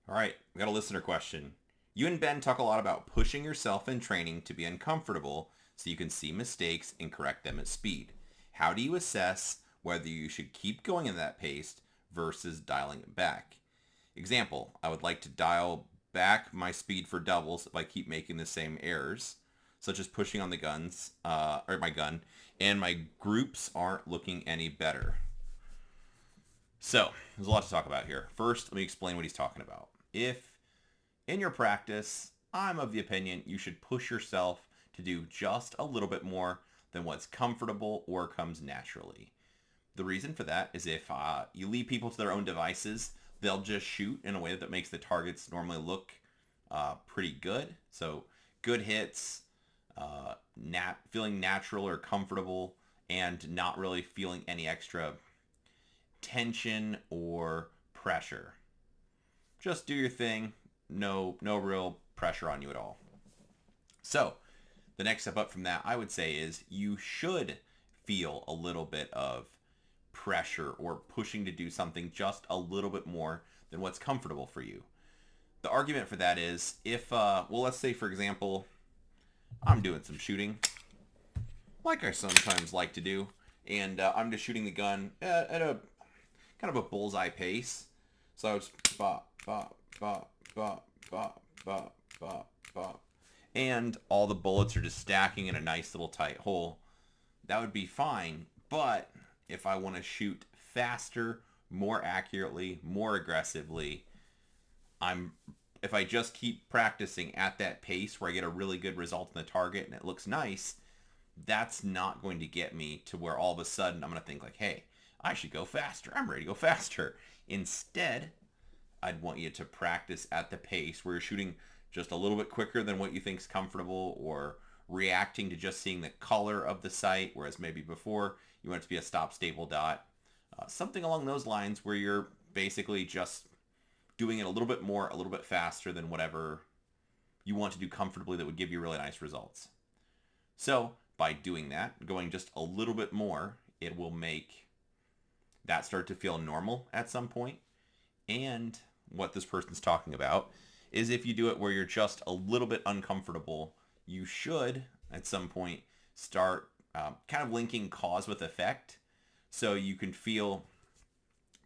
All right, we got a listener question. You and Ben talk a lot about pushing yourself in training to be uncomfortable so you can see mistakes and correct them at speed. How do you assess whether you should keep going at that pace versus dialing it back? Example, I would like to dial back my speed for doubles if I keep making the same errors, such as pushing on the guns, or my gun, and my groups aren't looking any better. So, there's a lot to talk about here. First, let me explain what he's talking about. If in your practice, I'm of the opinion you should push yourself to do just a little bit more than what's comfortable or comes naturally. The reason for that is if you leave people to their own devices, they'll just shoot in a way that makes the targets normally look pretty good. So good hits, feeling natural or comfortable, and not really feeling any extra tension or pressure. Just do your thing. No real pressure on you at all. So the next step up from that, I would say, is you should feel a little bit of pressure or pushing to do something just a little bit more than what's comfortable for you. The argument for that is if, let's say, for example, I'm doing some shooting, like I sometimes like to do, and I'm just shooting the gun at a kind of a bullseye pace. So it's bop, bop, bop, bop, bop, bop, bop, bop. And all the bullets are just stacking in a nice little tight hole. That would be fine. But if I want to shoot faster, more accurately, more aggressively, I'm if I just keep practicing at that pace where I get a really good result in the target and it looks nice, that's not going to get me to where all of a sudden I'm going to think like, hey, I should go faster. I'm ready to go faster. Instead, I'd want you to practice at the pace where you're shooting just a little bit quicker than what you think is comfortable, or reacting to just seeing the color of the sight, whereas maybe before you want it to be a stop stable dot. Something along those lines where you're basically just doing it a little bit more, a little bit faster than whatever you want to do comfortably that would give you really nice results. So by doing that, going just a little bit more, it will make that start to feel normal at some point. And what this person's talking about is if you do it where you're just a little bit uncomfortable, you should at some point start kind of linking cause with effect. So you can feel,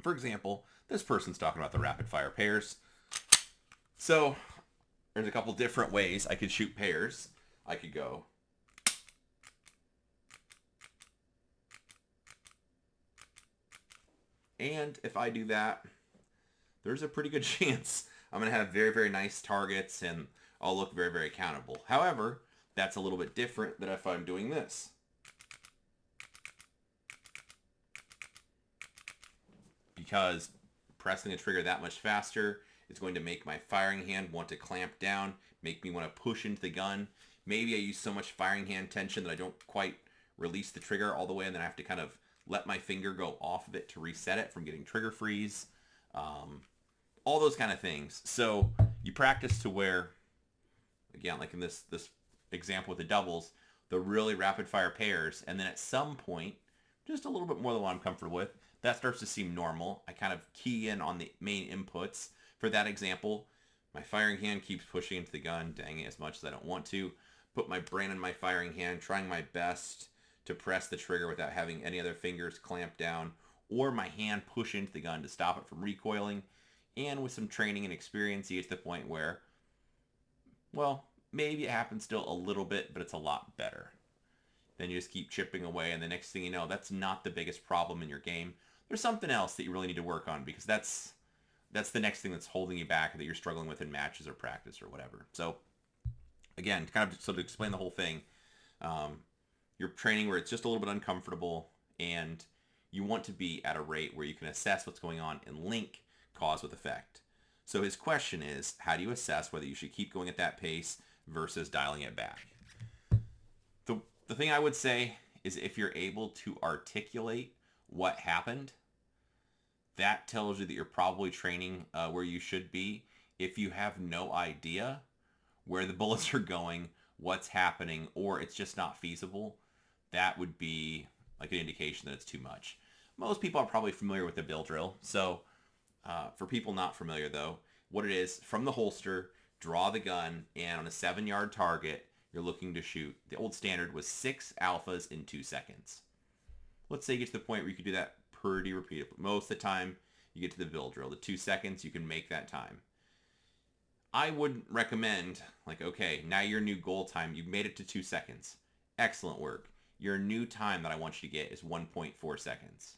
for example, this person's talking about the rapid fire pairs. So there's a couple different ways I could shoot pairs. I could go and if I do that, there's a pretty good chance I'm going to have very, very nice targets and I'll look very, very accountable. However, that's a little bit different than if I'm doing this. Because pressing the trigger that much faster is going to make my firing hand want to clamp down, make me want to push into the gun. Maybe I use so much firing hand tension that I don't quite release the trigger all the way, and then I have to kind of let my finger go off of it to reset it from getting trigger freeze. All those kind of things. So you practice to where, again, like in this example with the doubles, the really rapid fire pairs, and then at some point, just a little bit more than what I'm comfortable with, that starts to seem normal. I kind of key in on the main inputs. For that example, my firing hand keeps pushing into the gun, dang it, as much as I don't want to. Put my brain in my firing hand, trying my best to press the trigger without having any other fingers clamp down, or my hand push into the gun to stop it from recoiling. And with some training and experience, you get to the point where, well, maybe it happens still a little bit, but it's a lot better. Then you just keep chipping away, and the next thing you know, that's not the biggest problem in your game. There's something else that you really need to work on, because that's the next thing that's holding you back that you're struggling with in matches or practice or whatever. So again, to explain the whole thing, you're training where it's just a little bit uncomfortable, and you want to be at a rate where you can assess what's going on and link cause with effect. So his question is, how do you assess whether you should keep going at that pace versus dialing it back? The thing I would say is if you're able to articulate what happened, that tells you that you're probably training where you should be. If you have no idea where the bullets are going, what's happening, or it's just not feasible, that would be like an indication that it's too much. Most people are probably familiar with the bill drill. So for people not familiar, though, what it is from the holster, draw the gun, and on a 7-yard target, you're looking to shoot. The old standard was 6 alphas in 2 seconds. Let's say you get to the point where you can do that pretty repeatedly. Most of the time, you get to the bill drill. The 2 seconds, you can make that time. I wouldn't recommend, like, okay, now your new goal time, you've made it to 2 seconds. Excellent work. Your new time that I want you to get is 1.4 seconds.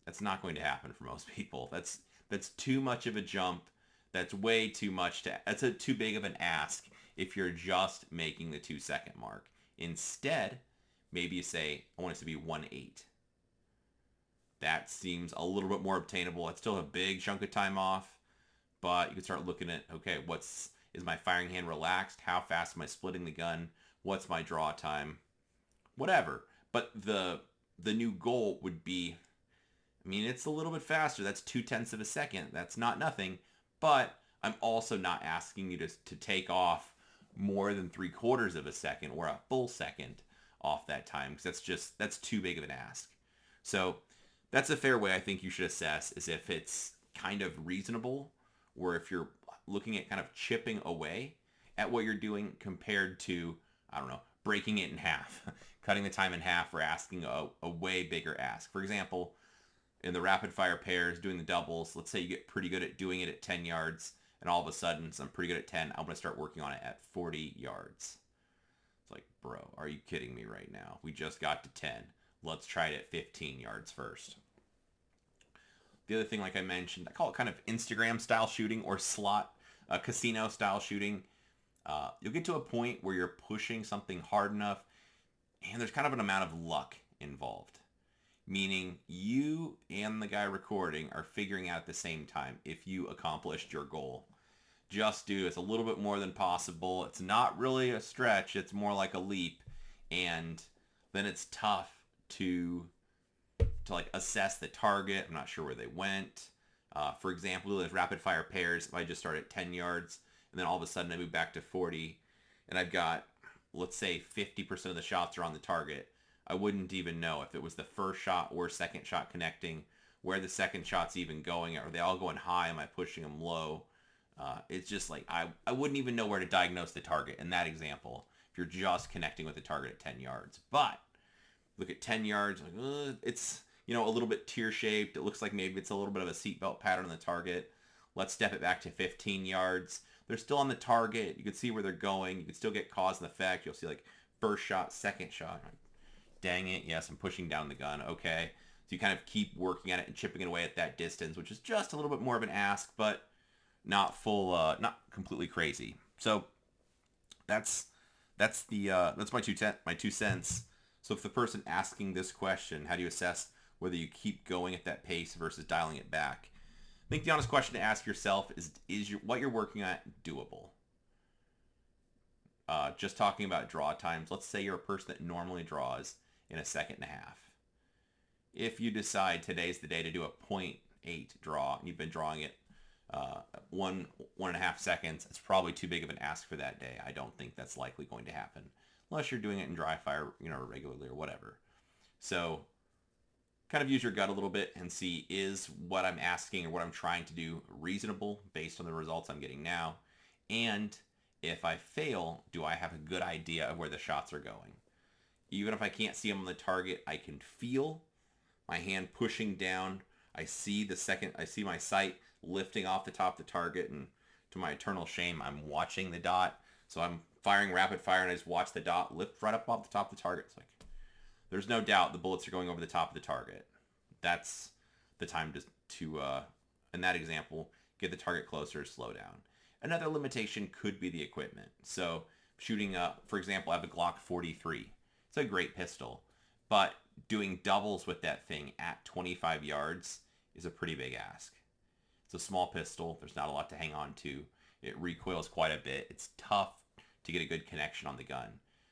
That's not going to happen for most people. That's too much of a jump. That's way too much that's too big of an ask if you're just making the 2-second mark. Instead, maybe you say, I want it to be 1.8. That seems a little bit more obtainable. It's still a big chunk of time off, but you can start looking at, okay, is my firing hand relaxed? How fast am I splitting the gun? What's my draw time? Whatever. But the new goal would be, I mean, it's a little bit faster. That's 0.2 of a second. That's not nothing. But I'm also not asking you to take off more than 3/4 of a second or a full second off that time, because that's too big of an ask. So that's a fair way I think you should assess, is if it's kind of reasonable, or if you're looking at kind of chipping away at what you're doing compared to, I don't know, breaking it in half, cutting the time in half, or asking a way bigger ask. For example, in the rapid fire pairs, doing the doubles, let's say you get pretty good at doing it at 10 yards, and all of a sudden, so I'm pretty good at 10, I'm going to start working on it at 40 yards. It's like, bro, are you kidding me right now? We just got to 10. Let's try it at 15 yards first. The other thing, like I mentioned, I call it kind of Instagram style shooting, or slot casino style shooting. You'll get to a point where you're pushing something hard enough, and there's kind of an amount of luck involved. Meaning you and the guy recording are figuring out at the same time if you accomplished your goal. Just do. It's a little bit more than possible. It's not really a stretch. It's more like a leap. And then it's tough to like assess the target. I'm not sure where they went. For example, those rapid fire pairs, if I just start at 10 yards and then all of a sudden I move back to 40 and I've got, let's say 50% of the shots are on the target, I wouldn't even know if it was the first shot or second shot connecting, where the second shot's even going. Are they all going high? Am I pushing them low? It's just like, I wouldn't even know where to diagnose the target in that example if you're just connecting with the target at 10 yards. But look at 10 yards, like, it's, a little bit tear-shaped. It looks like maybe it's a little bit of a seatbelt pattern on the target. Let's step it back to 15 yards. They're still on the target. You can see where they're going. You can still get cause and effect. You'll see like first shot, second shot. Dang it, yes, I'm pushing down the gun. Okay. So you kind of keep working at it and chipping it away at that distance, which is just a little bit more of an ask, but not not completely crazy. So that's my 2 cents. So if the person asking this question, how do you assess whether you keep going at that pace versus dialing it back? I think the honest question to ask yourself is what you're working at doable? Just talking about draw times, let's say you're a person that normally draws in a 1.5 seconds. If you decide today's the day to do a 0.8 draw, and you've been drawing it 1.5 seconds, it's probably too big of an ask for that day. I don't think that's likely going to happen unless you're doing it in dry fire, regularly or whatever. So kind of use your gut a little bit and see, is what I'm asking or what I'm trying to do reasonable based on the results I'm getting now? And if I fail, do I have a good idea of where the shots are going? Even if I can't see them on the target, I can feel my hand pushing down. I see my sight lifting off the top of the target, and to my eternal shame, I'm watching the dot. So I'm firing rapid fire and I just watch the dot lift right up off the top of the target. It's like, there's no doubt the bullets are going over the top of the target. That's the time to in that example, get the target closer, slow down. Another limitation could be the equipment. So shooting, for example, I have a Glock 43. It's a great pistol, but doing doubles with that thing at 25 yards is a pretty big ask. It's a small pistol. There's not a lot to hang on to. It recoils quite a bit. It's tough to get a good connection on the gun.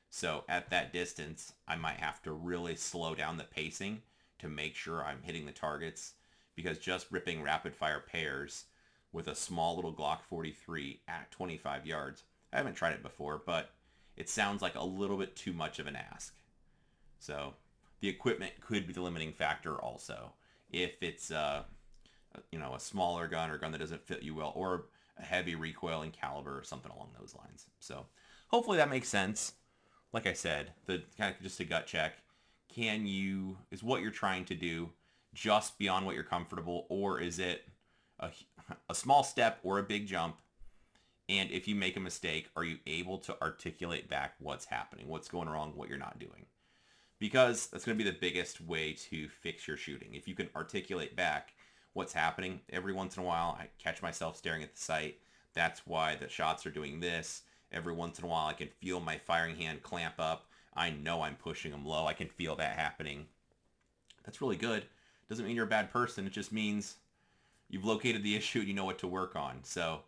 So at that distance, I might have to really slow down the pacing to make sure I'm hitting the targets, because just ripping rapid fire pairs with a small little Glock 43 at 25 yards, I haven't tried it before, but it sounds like a little bit too much of an ask. So the equipment could be the limiting factor also. If it's a smaller gun or a gun that doesn't fit you well, or a heavy recoil and caliber or something along those lines. So hopefully that makes sense. Like I said, the kind of just a gut check. Is what you're trying to do just beyond what you're comfortable, or is it a, a small step or a big jump? And if you make a mistake, are you able to articulate back what's happening, what's going wrong, what you're not doing? Because that's going to be the biggest way to fix your shooting. If you can articulate back what's happening, every once in a while I catch myself staring at the sight. That's why the shots are doing this. Every once in a while I can feel my firing hand clamp up. I know I'm pushing them low. I can feel that happening. That's really good. Doesn't mean you're a bad person. It just means you've located the issue and you know what to work on. So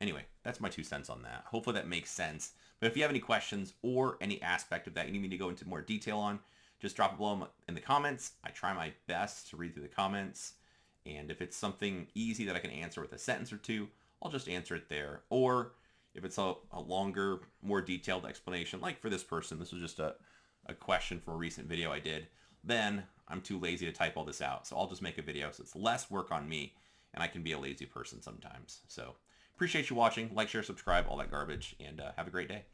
anyway, that's my 2 cents on that. Hopefully that makes sense. But if you have any questions or any aspect of that you need me to go into more detail on, just drop it below in the comments. I try my best to read through the comments. And if it's something easy that I can answer with a sentence or two, I'll just answer it there. Or if it's a longer, more detailed explanation, like for this person, this was just a question from a recent video I did, then I'm too lazy to type all this out. So I'll just make a video so it's less work on me, and I can be a lazy person sometimes. So appreciate you watching. Like, share, subscribe, all that garbage, and have a great day.